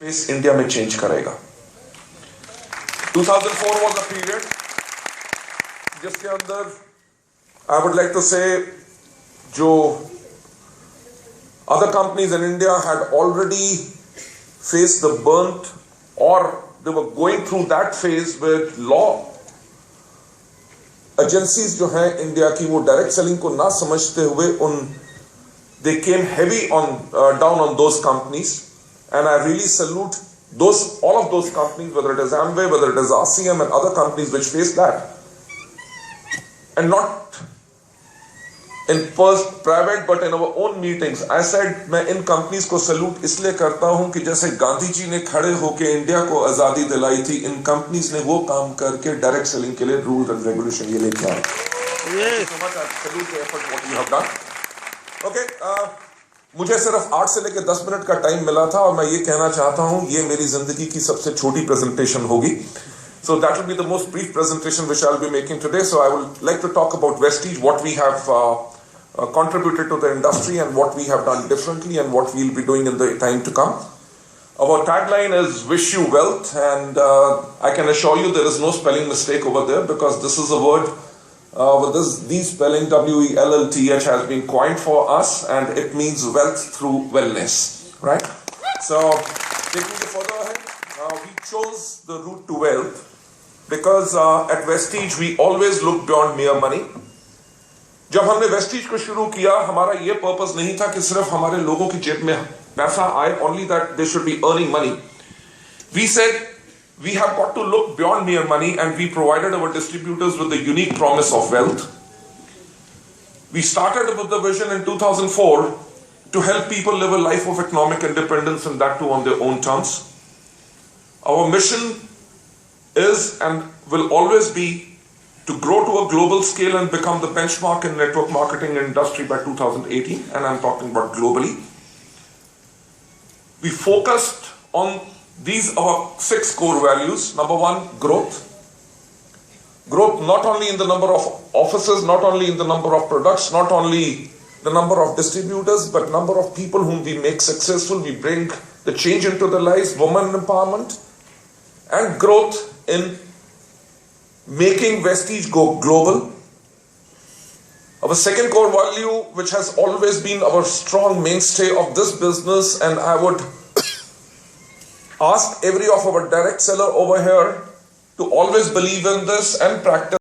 Face India में change करेगा। 2004 was a period जिसके अंदर I would like to say जो other companies in India had already faced the burnt or they were going through that phase with law agencies जो हैं India की वो direct selling को ना समझते हुए they came heavy on down on those companies, and I really salute all of those companies, whether it is Amway, whether it is RCM and other companies which faced that, and not in private but in our own meetings. I said मैं इन companies को salute इसलिए करता हूं कि जैसे गांधी जी ने खड़े होकर इंडिया को आजादी दिलाई थी, इन companies ने वो काम करके डायरेक्ट सेलिंग के लिए रूल्स एंड रेगुलेशन ये लेके आए। salute the effort what you have done. Okay, मुझे सिर्फ 8 से लेकर 10 मिनट का टाइम मिला था और मैं ये कहना चाहता हूं ये मेरी जिंदगी की सबसे छोटी प्रेजेंटेशन होगी। So that will be the most brief presentation which I'll be making today. So I would like to talk about Vestige, what we have contributed to the industry and what we have done differently and what we'll be doing in the time to come. Our tagline is "Wish you wealth," and I can assure you there is no spelling mistake over there because this is a word with these spelling WELLTH has been coined for us, and it means wealth through wellness, right? So taking it further ahead, we chose the route to wealth because at Vestige we always look beyond mere money. जब हमने Vestige को शुरू किया हमारा ये purpose नहीं था कि सिर्फ हमारे लोगों की जेब में पैसा आए, only that they should be earning money. We said we have got to look beyond mere money, and we provided our distributors with the unique promise of wealth. We started with the vision in 2004 to help people live a life of economic independence, and that too on their own terms. Our mission is and will always be to grow to a global scale and become the benchmark in network marketing industry by 2018, and I'm talking about globally. We focused on these are 6 core values. Number 1, growth. Growth not only in the number of offices, not only in the number of products, not only the number of distributors, but number of people whom we make successful. We bring the change into their lives, women empowerment, and growth in making Vestige go global. Our second core value, which has always been our strong mainstay of this business, and I would ask every of our direct seller over here to always believe in this and practice